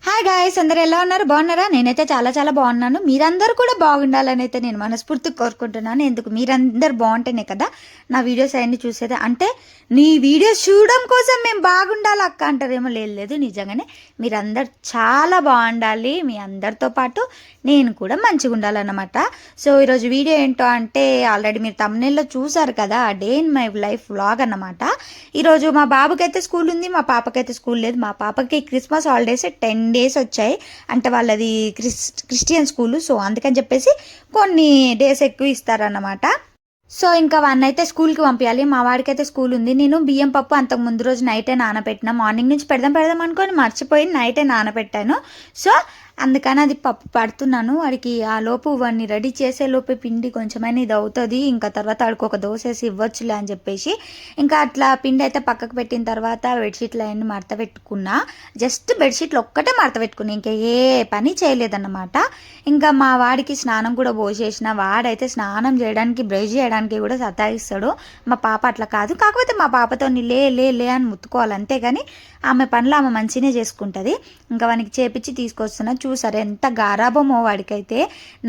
Hi guys, అందరు ఎలా ఉన్నారు? బాగున్నారా? నేనైతే చాలా చాలా బాగున్నాను. మీరందరూ కూడా బాగుండాలని అయితే నేను మనస్ఫూర్తిగా కోరుకుంటున్నాను. ఎందుకు మీరందరు బాగుంటేనే కదా నా వీడియోస్ అవన్నీ చూసేది. అంటే నీ వీడియోస్ చూడడం కోసం మేము బాగుండాలి అక్క అంటారేమో. లేదు లేదు, నిజంగానే మీరందరు చాలా బాగుండాలి. మీ అందరితో పాటు నేను కూడా మంచిగా ఉండాలన్నమాట. సో ఈరోజు వీడియో ఏంటో అంటే ఆల్రెడీ మీరు తమ్మునేల్లో చూసారు కదా, day in my life vlog అన్నమాట. ఈరోజు మా బాబుకైతే స్కూల్ ఉంది, మా పాపకైతే స్కూల్ లేదు. మా పాపకి క్రిస్మస్ హాలిడేస్ 10 days వచ్చాయి. అంటే వాళ్ళది క్రిస్టియన్ స్కూలు, సో అందుకని చెప్పేసి కొన్ని డేస్ ఎక్కువ ఇస్తారన్నమాట. సో ఇంకా వన్ అయితే స్కూల్కి పంపించాలి. మా వాడికైతే స్కూల్ ఉంది. నేను బియ్యం పప్పు అంతకు ముందు రోజు నైటే నానబెట్టిన. మార్నింగ్ నుంచి పెడదాం అనుకొని మర్చిపోయి నైటే నానబెట్టాను. సో అందుకని అది పప్పు పడుతున్నాను. వాడికి ఆ లోపు వాడిని రెడీ చేసే లోపే పిండి కొంచెమైనా ఇది అవుతుంది, ఇంకా తర్వాత వాడికి ఒక దోశ వేసి ఇవ్వచ్చులే అని చెప్పేసి ఇంకా అట్లా పిండి అయితే పక్కకు పెట్టిన తర్వాత బెడ్షీట్లు అవన్నీ మడత పెట్టుకున్నా. జస్ట్ బెడ్షీట్లు ఒక్కటే మడత పెట్టుకున్నా, ఇంకా ఏ పని చేయలేదన్నమాట. ఇంకా మా వాడికి స్నానం కూడా పోసేసిన. వాడైతే స్నానం చేయడానికి బ్రష్ చేయడానికి కూడా సతాయిస్తాడు. మా పాప అట్లా కాదు. కాకపోతే మా పాపతో లే లే లే అని ముత్తుకోవాలి, అంతేగాని ఆమె పనులు ఆమె మంచిగానే చేసుకుంటుంది. ఇంకా వానికి చేపించి తీసుకొస్తున్నా. చూసారు ఎంత గారాబమో వాడికైతే.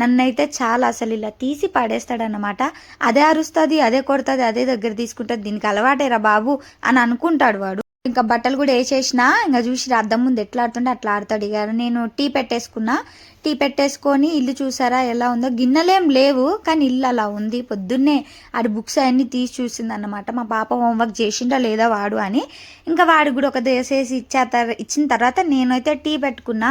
నన్నైతే చాలా అసలు ఇలా తీసి పడేస్తాడన్నమాట. అదే అరుస్తుంది, అదే కొడుతుంది, అదే దగ్గర తీసుకుంటుంది. దీనికి అలవాటేరా బాబు అని అనుకుంటాడు వాడు. ఇంకా బట్టలు కూడా వేసేసిన. ఇంకా చూసి అద్దం ముందు ఎట్లా ఆడుతుంటే అట్లా ఆడతాడు. ఇక నేను టీ పెట్టేసుకున్నా. టీ పెట్టేసుకొని ఇల్లు చూసారా ఎలా ఉందో. గిన్నెలేం లేవు కానీ ఇల్లు అలా ఉంది. పొద్దున్నే ఆడి బుక్స్ అవన్నీ తీసి చూసింది అన్నమాట. మా పాప హోంవర్క్ చేసిండా లేదా వాడు అని. ఇంకా వాడికి కూడా ఒక దోసేసి ఇచ్చిన తర్వాత నేనైతే టీ పెట్టుకున్నా.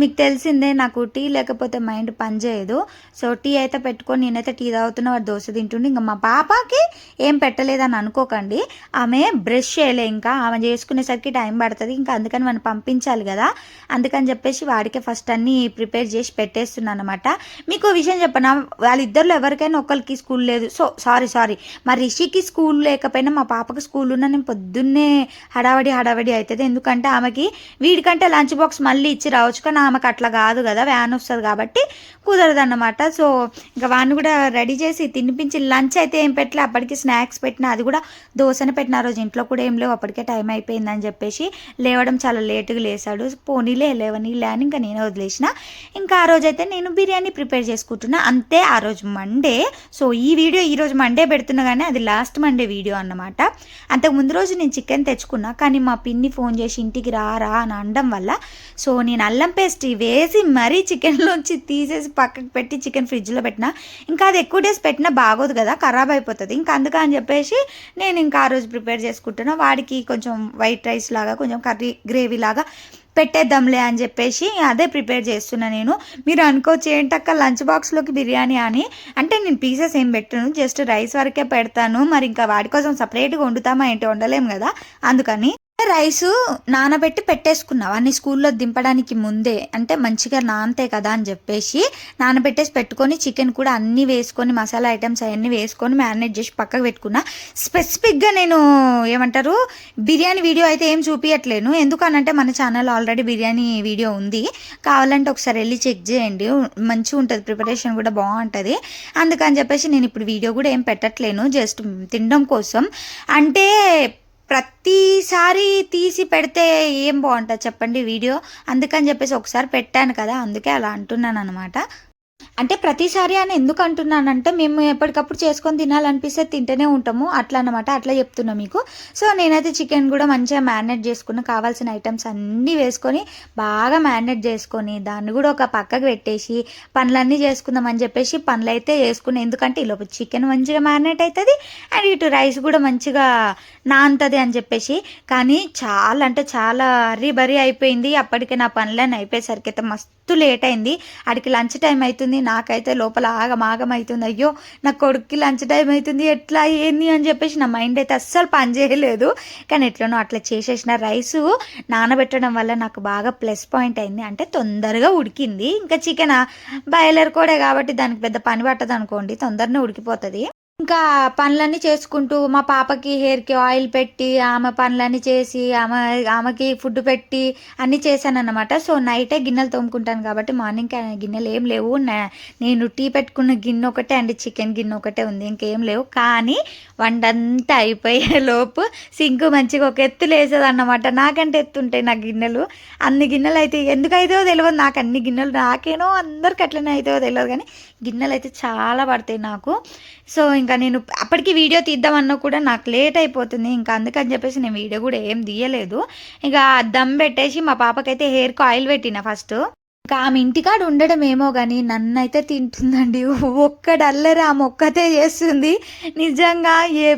మీకు తెలిసిందే, నాకు టీ లేకపోతే మైండ్ పనిచేయదు. సో టీ అయితే పెట్టుకొని నేనైతే టీ తాగుతున్నా, వాడు దోశ తింటుండే. ఇంకా మా పాపకి ఏం పెట్టలేదని అనుకోకండి. ఆమె బ్రష్ చేయలే, ఇంకా ఆమె చేసుకునేసరికి టైం పడుతుంది. ఇంకా అందుకని మనం పంపించాలి కదా, అందుకని చెప్పేసి వాడికే ఫస్ట్ అన్నీ ప్రిపేర్ చేసి పెట్టేస్తున్నాను అనమాట. మీకు విషయం చెప్పనా, వాళ్ళిద్దరిలో ఎవరికైనా ఒకరికి స్కూల్ లేదు. సో సారీ మా రిషికి స్కూల్ లేకపోయినా మా పాపకి స్కూల్ ఉన్నా నేను పొద్దున్నే హడావడి అవుతుంది. ఎందుకంటే ఆమెకి వీడికంటే లంచ్ బాక్స్ మళ్ళీ ఇచ్చి రావచ్చు, కానీ ఆమెకు అట్లా కాదు కదా, వ్యాన్ వస్తుంది కాబట్టి కుదరదన్నమాట. సో ఇంకా వాడిని కూడా రెడీ చేసి తినిపించి లంచ్ అయితే ఏం పెట్టలే. అప్పటికి స్నాక్స్ పెట్టిన, అది కూడా దోశనే పెట్టిన. ఆ రోజు ఇంట్లో కూడా ఏం లేవు, అప్పటికే టైం అయిపోయిందని చెప్పేసి లేవడం చాలా లేటుగా లేసాడు. పోనీలే లేవనీలే అని ఇంకా నేనే వదిలేసిన. ఇంకా ఆ రోజైతే నేను బిర్యానీ ప్రిపేర్ చేసుకుంటున్నా. అంతే, ఆ రోజు మండే. సో ఈ వీడియో ఈరోజు మండే పెడుతున్నా, కానీ అది లాస్ట్ మండే వీడియో అన్నమాట. అంతకు ముందు రోజు నేను చికెన్ తెచ్చుకున్నా, కానీ మా పిన్ని ఫోన్ చేసి ఇంటికి రా అని అనడం వల్ల సో నేను అల్లం పేస్ట్ వేసి మరీ చికెన్లోంచి తీసేసి పక్కకు పెట్టి చికెన్ ఫ్రిడ్జ్లో పెట్టిన. ఇంకా అది ఎక్కువ డేస్ పెట్టినా బాగోదు కదా, ఖరాబ్ అయిపోతుంది. ఇంకా అందుకని చెప్పేసి నేను ఇంకా ఆ రోజు ప్రిపేర్ చేసుకుంటున్నా. వాడికి కొంచెం వైట్ రైస్ లాగా, కొంచెం కర్రీ గ్రేవీ లాగా పెట్టేద్దాంలే అని చెప్పేసి అదే ప్రిపేర్ చేస్తున్నా నేను. మీరు అనుకోవచ్చు ఏంటక్క లంచ్ బాక్స్లోకి బిర్యానీ అని. అంటే నేను పీసెస్ ఏం పెట్టను, జస్ట్ రైస్ వరకే పెడతాను. మరి ఇంకా వాడి కోసం సపరేట్గా వండుతామా ఏంటి, వండలేము కదా, అందుకని రైసు నానబెట్టి పెట్టేసుకున్నా. అన్ని స్కూల్లో దింపడానికి ముందే, అంటే మంచిగా నానతాయి కదా అని చెప్పేసి నానబెట్టేసి పెట్టుకొని చికెన్ కూడా అన్నీ వేసుకొని మసాలా ఐటమ్స్ అవన్నీ వేసుకొని మ్యారినేట్ చేసి పక్కకు పెట్టుకున్నా. స్పెసిఫిక్గా నేను ఏమంటారు బిర్యానీ వీడియో అయితే ఏం చూపించట్లేను, ఎందుకనంటే మన ఛానల్ ఆల్రెడీ బిర్యానీ వీడియో ఉంది. కావాలంటే ఒకసారి వెళ్ళి చెక్ చేయండి, మంచిగా ఉంటుంది, ప్రిపరేషన్ కూడా బాగుంటుంది. అందుకని చెప్పేసి నేను ఇప్పుడు వీడియో కూడా ఏం పెట్టట్లేను, జస్ట్ తినడం కోసం. అంటే ప్రతిసారి తీసి పెడితే ఏం బాగుంటుంది చెప్పండి వీడియో, అందుకని చెప్పేసి ఒకసారి పెట్టాను కదా, అందుకే అలా అంటున్నాను అనమాట. అంటే ప్రతిసారి అని ఎందుకు అంటున్నానంటే మేము ఎప్పటికప్పుడు చేసుకొని తినాలనిపిస్తే తింటూనే ఉంటాము, అట్లా అనమాట. అట్లా చెప్తున్నా మీకు. సో నేనైతే చికెన్ కూడా మంచిగా మ్యారినేట్ చేసుకుని కావాల్సిన ఐటమ్స్ అన్నీ వేసుకొని బాగా మ్యారినేట్ చేసుకొని దాన్ని కూడా ఒక పక్కకు పెట్టేసి పనులన్నీ చేసుకుందామని చెప్పేసి పనులు అయితే వేసుకుని. ఎందుకంటే ఈలోపు చికెన్ మంచిగా మ్యారినేట్ అవుతుంది అండ్ ఇటు రైస్ కూడా మంచిగా నానుతుంది అని చెప్పేసి. కానీ చాలా అంటే చాలా హర్రీ అయిపోయింది. అప్పటికే నా పనులన్నీ అయిపోయేసరికి అయితే మస్తు లేట్ అయింది. అడికి లంచ్ టైం అవుతుంది, నాకైతే లోపల ఆగమాగం అవుతుంది. అయ్యో నా కొడుక్కి లంచ్ టైం అవుతుంది, ఎట్లా ఏంది అని చెప్పేసి నా మైండ్ అయితే అస్సలు పని చేయలేదు. కానీ ఎట్లనో అట్లా చేసేసిన. రైసు నానబెట్టడం వల్ల నాకు బాగా ప్లస్ పాయింట్ అయింది, అంటే తొందరగా ఉడికింది. ఇంకా చికెన్ బాయిలర్ కూడా కాబట్టి దానికి పెద్ద పని పట్టదు అనుకోండి, తొందరనే ఉడికిపోతుంది. ఇంకా పనులన్నీ చేసుకుంటూ మా పాపకి హెయిర్‌కి ఆయిల్ పెట్టి, ఆమె పనులన్నీ చేసి, ఆమెకి ఫుడ్ పెట్టి అన్నీ చేశానన్నమాట. సో, నైటే గిన్నెలు తోముకుంటాను కాబట్టి మార్నింగ్‌కి గిన్నెలేం లేవు. నేను టీ పెట్టుకున్న గిన్నె ఒకటే అండి, చికెన్ గిన్నె ఒకటే ఉంది. ఇంకేం లేవు. కానీ వంటంతా అయిపోయేలోపు సింకు మంచిగా ఒక ఎత్తులేసేదన్నమాట. నాకంటే ఎత్తుంటాయి నా గిన్నెలు. అన్ని గిన్నెలయితే ఎందుకైతాయో తెలవదు నాకు. అన్ని గిన్నెలు నాకేనో అందరికి అట్లనే అయితాయో తెలవదు కానీ గిన్నెలయితే చాలా పడతాయి నాకు. సో, ఇంకా నేను అప్పటికి వీడియో తీద్దామన్నా కూడా నాకు లేట్ అయిపోతుంది. ఇంకా అందుకని చెప్పేసి నేను వీడియో కూడా ఏం తీయలేదు. ఇక దమ్ పెట్టేసి మా పాపకైతే హెయిర్‌కి ఆయిల్ పెట్టిన ఫస్టు. ఇంకా ఆమె ఇంటికాడ ఉండడం ఏమో గానీ నన్నైతే తింటుందండి. ఒక్కటి అల్లరి ఆమె ఒక్కతే చేస్తుంది. నిజంగా ఏ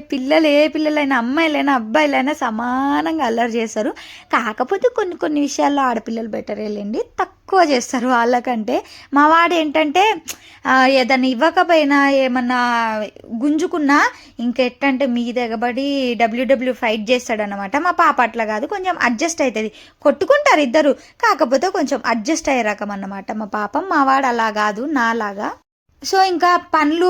పిల్లలైనా అమ్మాయిలైనా అబ్బాయిలైనా సమానంగా అల్లరి చేస్తారు. కాకపోతే కొన్ని కొన్ని విషయాల్లో ఆడపిల్లలు బెటరేలెండి. తక్కువ చేస్తారు వాళ్ళకంటే. మా వాడు ఏంటంటే ఏదన్నా ఇవ్వకపోయినా ఏమన్నా గుంజుకున్నా ఇంకెట్టంటే మీద ఎగబడి డబ్ల్యూడబ్ల్యూ ఫైట్ చేస్తాడనమాట. మా పాప అట్లా కాదు, కొంచెం అడ్జస్ట్ అవుతుంది. కొట్టుకుంటారు ఇద్దరు, కాకపోతే కొంచెం అడ్జస్ట్ అయ్యే రకం అన్నమాట మా పాప. మా వాడు అలా కాదు, నాలాగా. సో, ఇంకా పనులు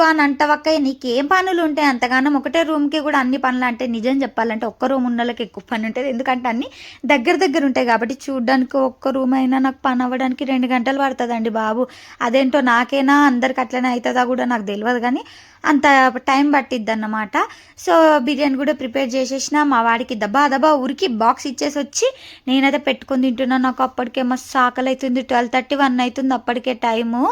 అని అంటావక్కయ్య నీకేం పనులు ఉంటాయి అంతగానం? ఒకటే రూమ్కి కూడా అన్ని పనులు అంటే నిజం చెప్పాలంటే ఒక్క రూమ్ ఉన్న వాళ్ళకి ఎక్కువ పని ఉంటుంది. ఎందుకంటే అన్నీ దగ్గర ఉంటాయి కాబట్టి చూడ్డానికి ఒక్క రూమ్ అయినా నాకు పని అవ్వడానికి 2 గంటలు పడుతుందండి బాబు. అదేంటో నాకేనా అందరికి అట్లనే అవుతుందా కూడా నాకు తెలియదు కానీ అంత టైం పట్టిద్ది అన్నమాట. సో, బిర్యానీ కూడా ప్రిపేర్ చేసేసిన. మా వాడికి దబా ఉరికి బాక్స్ ఇచ్చేసి వచ్చి నేనైతే పెట్టుకొని తింటున్నాను. నాకు అప్పటికే మస్తు ఆకలి అవుతుంది. 12:30, 1 అవుతుంది అప్పటికే టైము.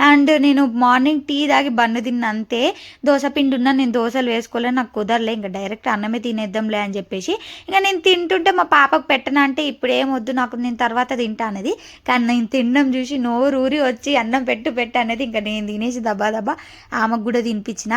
అండ్ నేను మార్నింగ్ టీ తాగి బన్ను తిన్న అంతే. దోశ పిండి ఉన్నా, నేను దోశలు వేసుకోలే, నాకు కుదరలే. ఇంకా డైరెక్ట్ అన్నమే తినేద్దాంలే అని చెప్పేసి ఇంకా నేను తింటుంటే మా పాపకు పెట్టనా అంటే ఇప్పుడేం వద్దు నాకు, నేను తర్వాత తింటా అనేది. కానీ నేను తినడం చూసి నోరు ఊరి వచ్చి అన్నం పెట్టు అనేది ఇంకా నేను తినేసి దబా ఆమెకు కూడా తినిపించిన.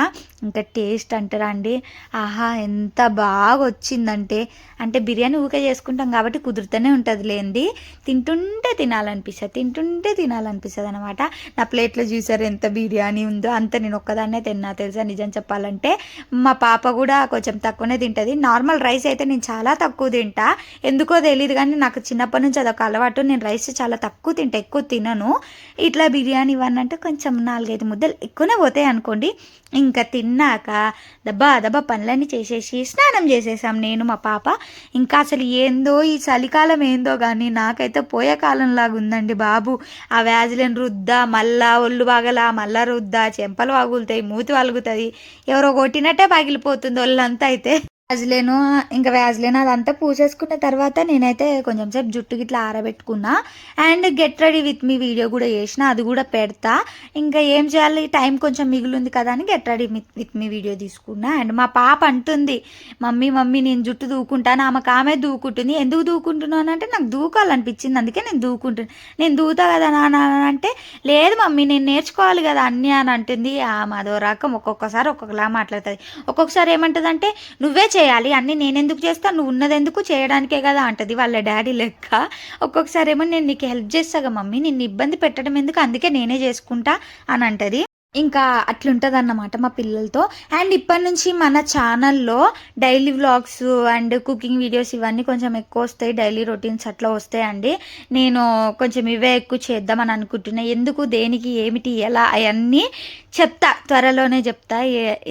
ఇంకా టేస్ట్ అంటారా అండి, ఆహా ఎంత బాగా వచ్చిందంటే. అంటే బిర్యానీ ఊకే చేసుకుంటాం కాబట్టి కుదురుతూనే ఉంటుంది లేండి. తింటుంటే తినాలనిపిస్తుంది అనమాట. నా ప్లేట్లో చూసారు ఎంత బిర్యానీ ఉందో, అంత నేను ఒక్కదాన్నే తిన్నా తెలుసా నిజం చెప్పాలంటే. మా పాప కూడా కొంచెం తక్కువనే తింటుంది. నార్మల్ రైస్ అయితే నేను చాలా తక్కువ తింటా, ఎందుకో తెలియదు కానీ నాకు చిన్నప్పటి నుంచి అదొక అలవాటు. నేను రైస్ చాలా తక్కువ తింటా, ఎక్కువ తినను. ఇట్లా బిర్యానీ ఇవన్నీ అంటే కొంచెం 4-5 ముద్దలు ఎక్కువనే పోతాయి అనుకోండి. ఇంకా తిన్నాక దబ్బా పనులన్నీ చేసేసి స్నానం చేసేసాం నేను మా పాప. ఇంకా అసలు ఏందో ఈ చలికాలం ఏందో కానీ నాకైతే పోయే కాలంలాగా ఉందండి బాబు. ఆ వ్యాజిలిన్ రుద్దా, మళ్ళా ఒళ్ళు పగల, మళ్ళా రుద్దా, చెంపలు పగులుతాయి, మూతి పలుగుతుంది, ఎవరో కొట్టినట్టే పగిలిపోతుంది ఒళ్ళంతా. అయితే వ్యాజ్లేను అదంతా పూసేసుకున్న తర్వాత నేనైతే కొంచెం సేపు జుట్టు గిట్లా ఆరబెట్టుకున్నా. And get ready with me video కూడా చేసిన, అది కూడా పెడతా. ఇంకా ఏం చేయాలి, టైం కొంచెం మిగిలింది కదా అని get ready with me video తీసుకున్నా. అండ్ మా పాప అంటుంది, మమ్మీ నేను జుట్టు దూకుంటాను. ఆమె దూకుంటుంది. ఎందుకు దూకుంటున్నాను అంటే నాకు దూకాలనిపించింది, అందుకే నేను దూకుంటున్నాను. నేను దూతా కదా నాన్న అంటే, లేదు మమ్మీ నేను నేర్చుకోవాలి కదా అన్నీ అని అంటుంది. ఆమె అదో రకం, ఒక్కొక్కసారి ఒక్కొక్కలా మాట్లాడుతుంది. ఒక్కొక్కసారి ఏమంటుంది అంటే నువ్వే చేయాలి అన్నీ, నేనెందుకు చేస్తాను, నువ్వు ఉన్నదెందుకు చేయడానికే కదా అంటది వాళ్ళ డాడీ లెక్క. ఒక్కొక్కసారి ఏమో నేను నీకు హెల్ప్ చేస్తాగా మమ్మీ, నిన్ను ఇబ్బంది పెట్టడం ఎందుకు, అందుకే నేనే చేసుకుంటా అని అంటది. ఇంకా అట్లుంటుంది అన్నమాట మా పిల్లలతో. అండ్ ఇప్పటి నుంచి మన ఛానల్లో daily vlogs and cooking videos ఇవన్నీ కొంచెం ఎక్కువ వస్తాయి, డైలీ రొటీన్స్ అట్లా వస్తాయండి. నేను కొంచెం ఇవే ఎక్కువ చేద్దామని అనుకుంటున్నా. ఎందుకు, దేనికి, ఏమిటి, ఎలా అవన్నీ చెప్తా, త్వరలోనే చెప్తా.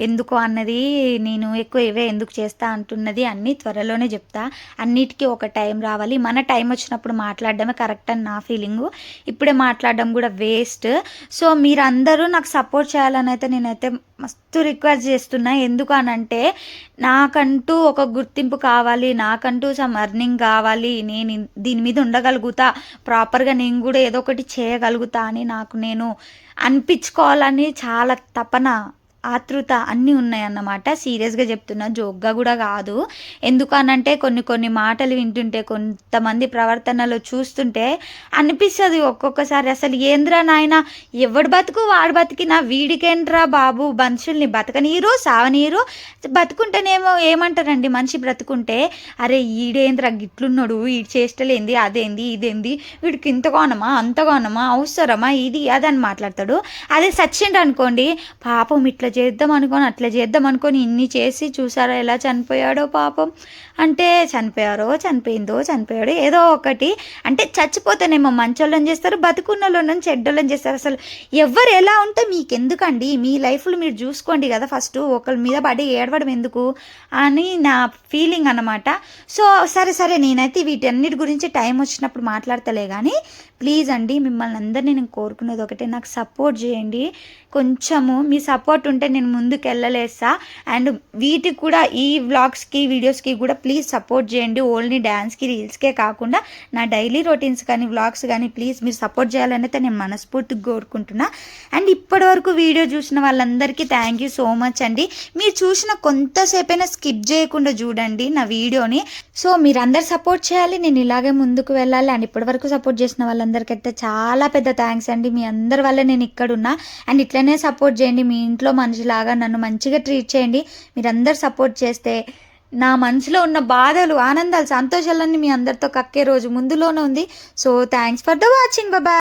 ఎందుకు అన్నది, నేను ఎక్కువ ఇవే ఎందుకు చేస్తా అంటున్నది అన్నీ త్వరలోనే చెప్తా. అన్నిటికీ ఒక టైం రావాలి, మన టైం వచ్చినప్పుడు మాట్లాడడమే కరెక్ట్ అని నా ఫీలింగు. ఇప్పుడే మాట్లాడడం కూడా వేస్ట్. సో మీరందరూ నాకు సపోర్ట్ చేయాలని అయితే నేనైతే మస్తు రిక్వెస్ట్ చేస్తున్నా. ఎందుకు అనంటే నాకంటూ ఒక గుర్తింపు కావాలి, నాకంటూ సమ్ ఎర్నింగ్ కావాలి, నేను దీని మీద ఉండగలుగుతా, ప్రాపర్గా నేను కూడా ఏదో ఒకటి చేయగలుగుతా అని నాకు నేను అనిపించుకోవాలని చాలా తపన, ఆతృత అన్నీ ఉన్నాయన్నమాట. సీరియస్గా చెప్తున్నా, జోక్గా కూడా కాదు. ఎందుకనంటే కొన్ని మాటలు వింటుంటే, కొంతమంది ప్రవర్తనలో చూస్తుంటే అనిపిస్తుంది ఒక్కొక్కసారి, అసలు ఏంద్రా నాయన, ఎవడు బతుకు వాడు బతికినా వీడికేంట్రా బాబు, మనుషుల్ని బతకనీరు సావనీరు. బతుకుంటేనేమో ఏమంటారండి, మనిషి బ్రతుకుంటే అరే ఈడేంద్రా గిట్లున్నాడు, ఈడు చేష్టలేంది, అదేంది ఇదేంది, వీడికి ఇంతగానమా అంతగానమా అవసరమా ఇది అదని మాట్లాడతాడు. అదే సచ్చిండు అనుకోండి, పాపం ఇట్లా ఇట్లా చేద్దాం అనుకొని ఇన్ని చేసి చూసారా ఎలా చనిపోయాడో పాపం. అంటే చనిపోయాడో ఏదో ఒకటి. అంటే చచ్చిపోతేనేమో మంచోళ్ళని చేస్తారు, బతుకున్నోళ్ళని చెడ్డోళ్ళని చేస్తారు. అసలు ఎవరు ఎలా ఉంటే మీకెందుకండి? మీ లైఫ్లో మీరు చూసుకోండి కదా ఫస్ట్. ఒకరి మీద పడి ఏడవడం ఎందుకు అని నా ఫీలింగ్ అన్నమాట. సో సరే నేనైతే వీటన్నిటి గురించి టైం వచ్చినప్పుడు మాట్లాడతలే కానీ ప్లీజ్ అండి, మిమ్మల్ని అందరినీ నేను కోరుకునేది ఒకటే, నాకు సపోర్ట్ చేయండి. కొంచెము మీ సపోర్ట్ ఉంటే నేను ముందుకు వెళ్ళలేస్తా. అండ్ వీటికి కూడా, ఈ వ్లాగ్స్కి వీడియోస్కి కూడా ప్లీజ్ సపోర్ట్ చేయండి. ఓన్లీ డ్యాన్స్కి రీల్స్కే కాకుండా నా డైలీ రొటీన్స్ కానీ వ్లాగ్స్ కానీ ప్లీజ్ మీరు సపోర్ట్ చేయాలని అయితే నేను మనస్ఫూర్తిగా కోరుకుంటున్నా. అండ్ ఇప్పటివరకు వీడియో చూసిన వాళ్ళందరికీ థ్యాంక్ యూ సో మచ్ అండి. మీరు చూసిన కొంతసేపైనా స్కిప్ చేయకుండా చూడండి నా వీడియోని. సో మీరందరు సపోర్ట్ చేయాలి, నేను ఇలాగే ముందుకు వెళ్ళాలి. అండ్ ఇప్పటివరకు సపోర్ట్ చేసిన వాళ్ళందరికైతే చాలా పెద్ద థ్యాంక్స్ అండి. మీ అందరి వల్ల నేను ఇక్కడున్నా. అండ్ ఇట్లనే సపోర్ట్ చేయండి. మీ ఇంట్లో మనిషిలాగా నన్ను మంచిగా ట్రీట్ చేయండి. మీరందరు సపోర్ట్ చేస్తే నా మనసులో ఉన్న బాధలు, ఆనందాలు, సంతోషాలన్నీ మీ అందరితో కక్కే రోజు ముందులోనే ఉంది. So thanks for the watching. Bye.